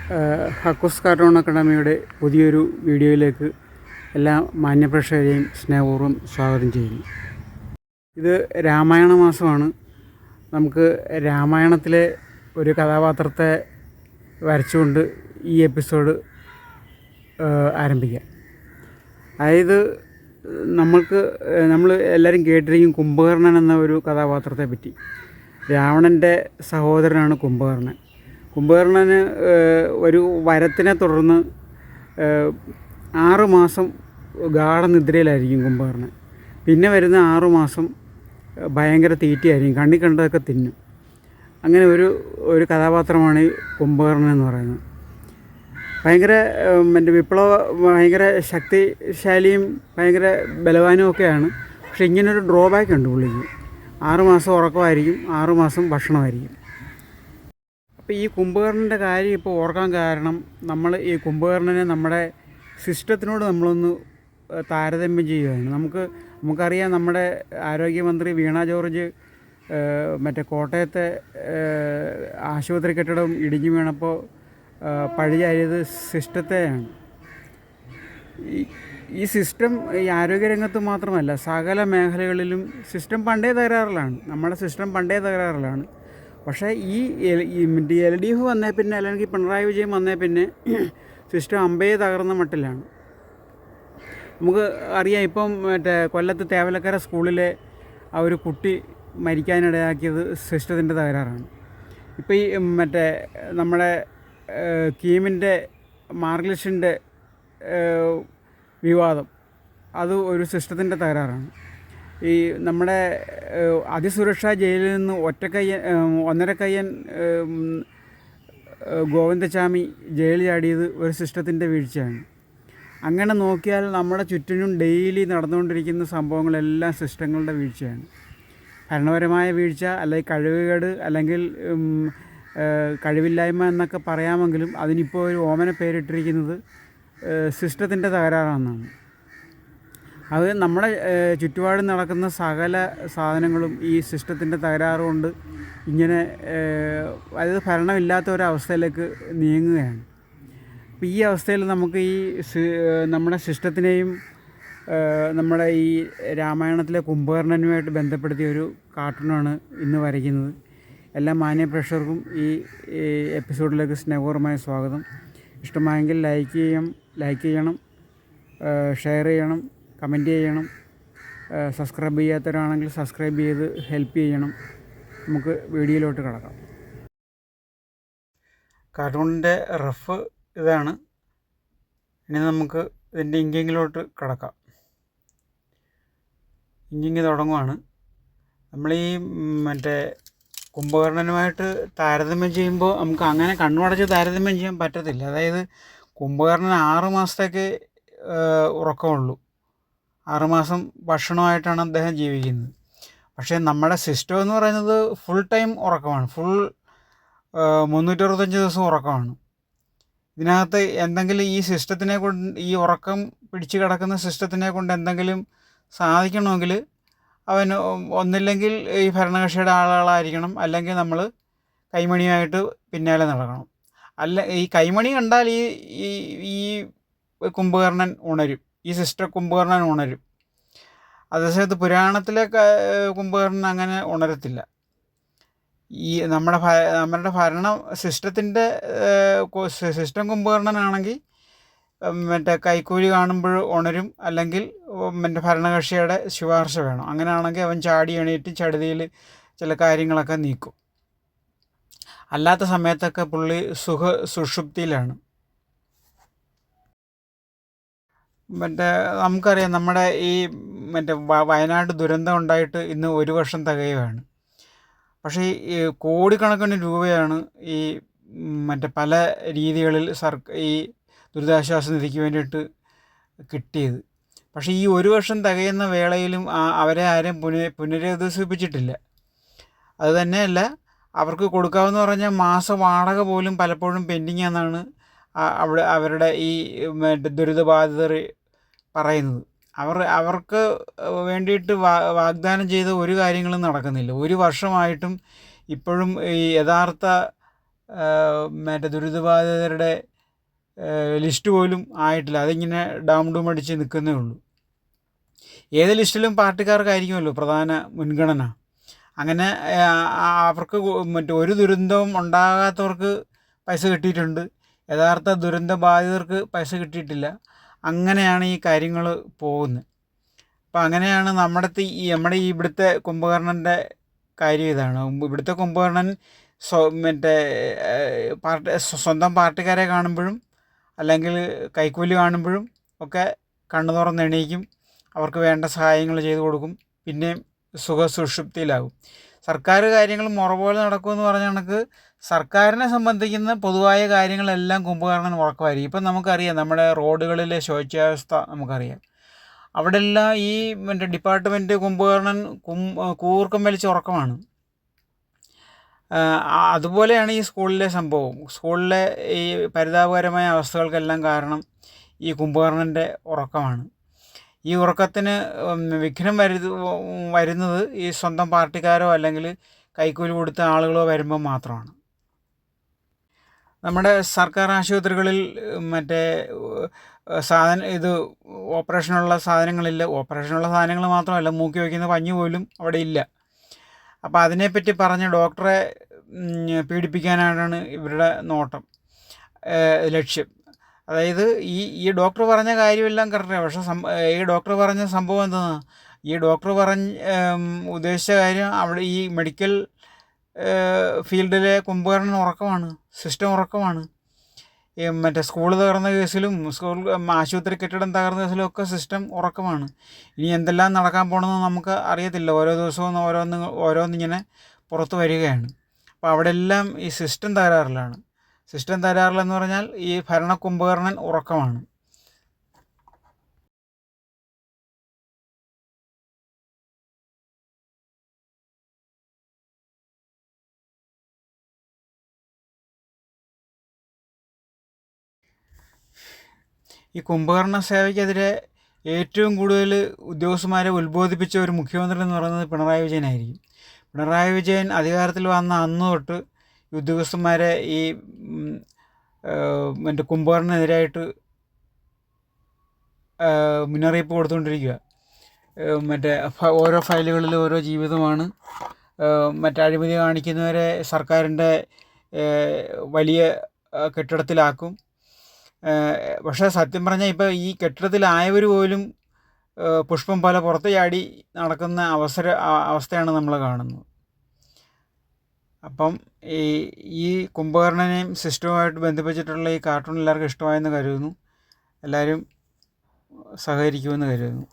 ഹക്കോസ് cartoon അക്കാഡമിയുടെ പുതിയൊരു വീഡിയോയിലേക്ക് എല്ലാ മാന്യപ്രേക്ഷകരെയും സ്നേഹപൂർവ്വം സ്വാഗതം ചെയ്യുന്നു. ഇത് രാമായണ മാസമാണ്. നമുക്ക് രാമായണത്തിലെ ഒരു കഥാപാത്രത്തെ വരച്ചുകൊണ്ട് ഈ എപ്പിസോഡ് ആരംഭിക്കാം. അതായത് നമ്മൾ എല്ലാവരും കേട്ടിരിക്കും കുംഭകർണൻ എന്ന ഒരു കഥാപാത്രത്തെ പറ്റി. രാവണൻ്റെ സഹോദരനാണ് കുംഭകർണൻ. കുംഭകർണന് ഒരു വരത്തിനെ തുടർന്ന് 6 മാസം ഗാഠനിദ്രയിലായിരിക്കും കുംഭകർണൻ. പിന്നെ വരുന്ന 6 മാസം ഭയങ്കര തീറ്റയായിരിക്കും, കണ്ണി കണ്ടതൊക്കെ തിന്നും. അങ്ങനെ ഒരു കഥാപാത്രമാണ് ഈ കുംഭകർണൻ എന്ന് പറയുന്നത്. ഭയങ്കര ഭയങ്കര ശക്തിശാലിയും ഭയങ്കര ബലവാനും ഒക്കെയാണ്. പക്ഷെ ഇങ്ങനൊരു ഡ്രോബാക്ക് ഉണ്ട് പുള്ളിക്ക്. 6 മാസം ഉറക്കമായിരിക്കും, 6 മാസം ഭക്ഷണമായിരിക്കും. അപ്പോൾ ഈ കുംഭകർണൻ്റെ കാര്യം ഇപ്പോൾ ഓർക്കാൻ കാരണം, നമ്മൾ ഈ കുംഭകർണനെ നമ്മുടെ സിസ്റ്റത്തിനോട് നമ്മളൊന്ന് താരതമ്യം ചെയ്യുകയാണ്. നമുക്കറിയാം, നമ്മുടെ ആരോഗ്യമന്ത്രി വീണ ജോർജ് കോട്ടയത്തെ ആശുപത്രി കെട്ടിടം ഇടിഞ്ഞു വീണപ്പോൾ പഴിചാരിയത് സിസ്റ്റത്തെയാണ്. ഈ സിസ്റ്റം ഈ ആരോഗ്യരംഗത്ത് മാത്രമല്ല, സകല മേഖലകളിലും സിസ്റ്റം പണ്ടേ തകരാറിലാണ്. നമ്മുടെ സിസ്റ്റം പണ്ടേ തകരാറിലാണ്. പക്ഷേ ഈ LDF വന്നേ പിന്നെ, അല്ലെങ്കിൽ പിണറായി വിജയൻ വന്നേ പിന്നെ സിസ്റ്റം അമ്പയെ തകർന്ന മട്ടിലാണ്. നമുക്ക് അറിയാം, ഇപ്പം കൊല്ലത്ത് തേവലക്കര സ്കൂളിലെ ആ ഒരു കുട്ടി മരിക്കാനിടയാക്കിയത് സിസ്റ്റത്തിൻ്റെ തകരാറാണ്. ഇപ്പോൾ ഈ നമ്മുടെ കീമിൻ്റെ മാർഗ്ലിഷിൻ്റെ വിവാദം, അത് ഒരു സിസ്റ്റത്തിൻ്റെ തകരാറാണ്. ഈ നമ്മുടെ അതിസുരക്ഷാ ജയിലിൽ നിന്ന് ഒന്നരക്കയ്യൻ ഗോവിന്ദചാമി ജയിലിൽ ചാടിയത് ഒരു സിസ്റ്റത്തിൻ്റെ വീഴ്ചയാണ്. അങ്ങനെ നോക്കിയാൽ നമ്മുടെ ചുറ്റിനും ഡെയിലി നടന്നുകൊണ്ടിരിക്കുന്ന സംഭവങ്ങളെല്ലാം സിസ്റ്റങ്ങളുടെ വീഴ്ചയാണ്. ഭരണപരമായ വീഴ്ച, അല്ലെങ്കിൽ കഴിവുകേട്, അല്ലെങ്കിൽ കഴിവില്ലായ്മ എന്നൊക്കെ പറയാമെങ്കിലും അതിനിപ്പോൾ ഒരു ഓമന പേരിട്ടിരിക്കുന്നത് സിസ്റ്റത്തിൻ്റെ തകരാറാണെന്നാണ്. അത് നമ്മുടെ ചുറ്റുപാടും നടക്കുന്ന സകല സാധനങ്ങളും ഈ സിസ്റ്റത്തിൻ്റെ തകരാറ് കൊണ്ട് ഇങ്ങനെ, അതായത് ഭരണമില്ലാത്ത ഒരവസ്ഥയിലേക്ക് നീങ്ങുകയാണ്. അപ്പോൾ ഈ അവസ്ഥയിൽ നമുക്ക് നമ്മുടെ സിസ്റ്റത്തിനെയും നമ്മുടെ ഈ രാമായണത്തിലെ കുംഭകർണനുമായിട്ട് ബന്ധപ്പെടുത്തിയ ഒരു കാർട്ടൂണാണ് ഇന്ന് വരയ്ക്കുന്നത്. എല്ലാ മാന്യ പ്രേക്ഷകർക്കും ഈ എപ്പിസോഡിലേക്ക് സ്നേഹപൂർവമായ സ്വാഗതം. ഇഷ്ടമായെങ്കിൽ ലൈക്ക് ചെയ്യണം, ഷെയർ ചെയ്യണം, കമൻറ്റ് ചെയ്യണം. സബ്സ്ക്രൈബ് ചെയ്യാത്തവരാണെങ്കിൽ സബ്സ്ക്രൈബ് ചെയ്ത് ഹെൽപ്പ് ചെയ്യണം. നമുക്ക് വീഡിയോയിലോട്ട് കിടക്കാം. കാർട്ടൂണിൻ്റെ റഫ് ഇതാണ്. ഇനി നമുക്ക് ഇതിൻ്റെ ഇങ്കിങ്ങിലോട്ട് കിടക്കാം. ഇങ്കിങ് തുടങ്ങുവാണ്. നമ്മൾ ഈ കുംഭകർണനുമായിട്ട് താരതമ്യം ചെയ്യുമ്പോൾ നമുക്ക് അങ്ങനെ കണ്ണുടച്ച് താരതമ്യം ചെയ്യാൻ പറ്റത്തില്ല. അതായത് കുംഭകർണൻ 6 മാസത്തേക്ക് ഉറക്കമുള്ളൂ, 6 മാസം ഭക്ഷണമായിട്ടാണ് അദ്ദേഹം ജീവിക്കുന്നത്. പക്ഷേ നമ്മുടെ സിസ്റ്റം എന്ന് പറയുന്നത് ഫുൾ ടൈം ഉറക്കമാണ്, 365 ദിവസം ഉറക്കമാണ്. ഇതിനകത്ത് എന്തെങ്കിലും ഈ സിസ്റ്റത്തിനെ കൊണ്ട്, ഈ ഉറക്കം പിടിച്ചു കിടക്കുന്ന സിസ്റ്റത്തിനെ കൊണ്ട് എന്തെങ്കിലും സാധിക്കണമെങ്കിൽ അവന് ഒന്നില്ലെങ്കിൽ ഈ ഭരണകക്ഷിയുടെ ആളുകളായിരിക്കണം, അല്ലെങ്കിൽ നമ്മൾ കൈമണിയായിട്ട് പിന്നാലെ നടക്കണം. ഈ കൈമണി കണ്ടാൽ ഈ കുംഭകർണൻ ഉണരും, ഈ സിസ്റ്റർ കുംഭകർണൻ ഉണരും. അതേസമയത്ത് പുരാണത്തിലെ കുംഭകർണൻ അങ്ങനെ ഉണരത്തില്ല. ഈ നമ്മുടെ ഭരണം സിസ്റ്റത്തിൻ്റെ സിസ്റ്റം കുംഭകർണനാണെങ്കിൽ കൈക്കൂലി കാണുമ്പോൾ ഉണരും, അല്ലെങ്കിൽ ഭരണകക്ഷിയുടെ ശുപാർശ വേണം. അങ്ങനെയാണെങ്കിൽ അവൻ ചാടി എണീറ്റ് ചടുതിയിൽ ചില കാര്യങ്ങളൊക്കെ നീക്കും. അല്ലാത്ത സമയത്തൊക്കെ പുള്ളി സുഷുപ്തിയിലാണ്. നമുക്കറിയാം, നമ്മുടെ ഈ വയനാട് ദുരന്തം ഉണ്ടായിട്ട് ഇന്ന് 1 വർഷം തികയുകയാണ്. പക്ഷേ ഈ കോടിക്കണക്കിന് രൂപയാണ് ഈ പല രീതികളിൽ ഈ ദുരിതാശ്വാസ നിധിക്ക് വേണ്ടിയിട്ട് കിട്ടിയത്. പക്ഷേ ഈ 1 വർഷം തികയുന്ന വേളയിലും അവരെ ആരും പുനരധിവസിപ്പിച്ചിട്ടില്ല. അതുതന്നെയല്ല, അവർക്ക് കൊടുക്കാമെന്ന് പറഞ്ഞാൽ മാസ വാടക പോലും പലപ്പോഴും പെൻഡിങ് ആണെന്നാണ് അവരുടെ ഈ ദുരിതബാധിതർ പറയുന്നത്. അവർക്ക് വേണ്ടിയിട്ട് വാഗ്ദാനം ചെയ്ത ഒരു കാര്യങ്ങളും നടക്കുന്നില്ല. 1 വർഷമായിട്ടും ഇപ്പോഴും ഈ യഥാർത്ഥ മറ്റേ ദുരിതബാധിതരുടെ ലിസ്റ്റ് പോലും ആയിട്ടില്ല. അതിങ്ങനെ ഡാം ഡൂം അടിച്ച് നിൽക്കുന്നേ ഉള്ളൂ. ഏത് ലിസ്റ്റിലും പാർട്ടിക്കാർക്കായിരിക്കുമല്ലോ പ്രധാന മുൻഗണന. അങ്ങനെ അവർക്ക് മറ്റേ ഒരു ദുരന്തവും ഉണ്ടാകാത്തവർക്ക് പൈസ കിട്ടിയിട്ടുണ്ട്, യഥാർത്ഥ ദുരന്ത ബാധിതർക്ക് പൈസ കിട്ടിയിട്ടില്ല. അങ്ങനെയാണ് ഈ കാര്യങ്ങൾ പോകുന്നത്. അപ്പം അങ്ങനെയാണ് നമ്മുടെ ഈ ഇവിടുത്തെ കുംഭകർണൻ്റെ കാര്യം ഇതാണ്. ഇവിടുത്തെ കുംഭകർണൻ മറ്റേ സ്വന്തം പാർട്ടിക്കാരെ കാണുമ്പോഴും അല്ലെങ്കിൽ കൈക്കൂലി കാണുമ്പോഴും ഒക്കെ കണ്ണു തുറന്ന് എണീക്കും, അവർക്ക് വേണ്ട സഹായങ്ങൾ ചെയ്തു കൊടുക്കും, പിന്നെയും സുഖസുഷുപ്തിയിലാകും. സർക്കാർ കാര്യങ്ങൾ മുറ പോലെ നടക്കുമെന്ന് പറഞ്ഞ കണക്ക് സർക്കാരിനെ സംബന്ധിക്കുന്ന പൊതുവായ കാര്യങ്ങളെല്ലാം കുംഭകർണൻ ഉറക്കമായിരിക്കും. ഇപ്പം നമുക്കറിയാം, നമ്മുടെ റോഡുകളിലെ ശോച്യാവസ്ഥ നമുക്കറിയാം. അവിടെ എല്ലാം ഈ മറ്റേ ഡിപ്പാർട്ട്മെൻറ്റ് കുംഭകർണൻ കൂർക്കം വലിച്ച ഉറക്കമാണ്. അതുപോലെയാണ് ഈ സ്കൂളിലെ സംഭവം. സ്കൂളിലെ ഈ പരിതാപകരമായ അവസ്ഥകൾക്കെല്ലാം കാരണം ഈ കുംഭകർണൻ്റെ ഉറക്കമാണ്. ഈ ഉറക്കത്തിന് വിഘ്നം വരുന്നത് ഈ സ്വന്തം പാർട്ടിക്കാരോ അല്ലെങ്കിൽ കൈക്കൂലി കൊടുത്ത ആളുകളോ വരുമ്പോൾ മാത്രമാണ്. നമ്മുടെ സർക്കാർ ആശുപത്രികളിൽ മറ്റേ ഓപ്പറേഷനുള്ള സാധനങ്ങളില്ല. ഓപ്പറേഷനുള്ള സാധനങ്ങൾ മാത്രമല്ല, മൂക്കി വയ്ക്കുന്ന പഞ്ഞു പോലും അവിടെ ഇല്ല. അപ്പോൾ അതിനെപ്പറ്റി പറഞ്ഞ് ഡോക്ടറെ പീഡിപ്പിക്കാനാണ് ഇവരുടെ നോട്ടം, ലക്ഷ്യം. അതായത് ഈ ഡോക്ടർ പറഞ്ഞ കാര്യമെല്ലാം കറക്റ്റാണ്. പക്ഷേ ഈ ഡോക്ടർ പറഞ്ഞ സംഭവം എന്താണ്? ഈ ഡോക്ടർ ഉദ്ദേശിച്ച കാര്യം അവിടെ ഈ മെഡിക്കൽ ഫീൽഡിലെ കുംഭകർണൻ ഉറക്കമാണ്, സിസ്റ്റം ഉറക്കമാണ്. മറ്റേ സ്കൂൾ തകർന്ന കേസിലും ആശുപത്രി കെട്ടിടം തകർന്ന കേസിലും ഒക്കെ സിസ്റ്റം ഉറക്കമാണ്. ഇനി എന്തെല്ലാം നടക്കാൻ പോകണമെന്ന് നമുക്ക് അറിയത്തില്ല. ഓരോ ദിവസവും ഓരോന്നിങ്ങനെ പുറത്ത് വരികയാണ്. അപ്പോൾ അവിടെ എല്ലാം ഈ സിസ്റ്റം തകരാറിലാണ്. സിസ്റ്റം തകരാറിലെന്ന് പറഞ്ഞാൽ ഈ ഭരണ കുംഭകർണൻ ഉറക്കമാണ്. ഈ കുംഭകർണ സേവയ്ക്കെതിരെ ഏറ്റവും കൂടുതൽ ഉദ്യോഗസ്ഥന്മാരെ ഉത്ബോധിപ്പിച്ച ഒരു മുഖ്യമന്ത്രി എന്ന് പറയുന്നത് പിണറായി വിജയനായിരിക്കും. പിണറായി വിജയൻ അധികാരത്തിൽ വന്ന അന്ന് തൊട്ട് ഉദ്യോഗസ്ഥന്മാരെ ഈ മറ്റേ കുംഭകർണനെതിരായിട്ട് മുന്നറിയിപ്പ് കൊടുത്തുകൊണ്ടിരിക്കുക. മറ്റേ ഓരോ ഫയലുകളിൽ ഓരോ ജീവിതമാണ്. മറ്റേ അഴിമതി കാണിക്കുന്നവരെ സർക്കാരിൻ്റെ വലിയ കെട്ടിടത്തിലാക്കും. പക്ഷേ സത്യം പറഞ്ഞാൽ ഇപ്പോൾ ഈ കെട്ടിടത്തിലായവർ പോലും പുഷ്പം പോലെ പുറത്ത് ചാടി നടക്കുന്ന അവസ്ഥയാണ് നമ്മൾ കാണുന്നത്. അപ്പം ഈ കുംഭകർണനെയും സിസ്റ്റവുമായിട്ട് ബന്ധിപ്പിച്ചിട്ടുള്ള ഈ കാർട്ടൂൺ എല്ലാവർക്കും ഇഷ്ടമായെന്ന് കരുതുന്നു. എല്ലാവരും സഹകരിക്കുമെന്ന് കരുതുന്നു.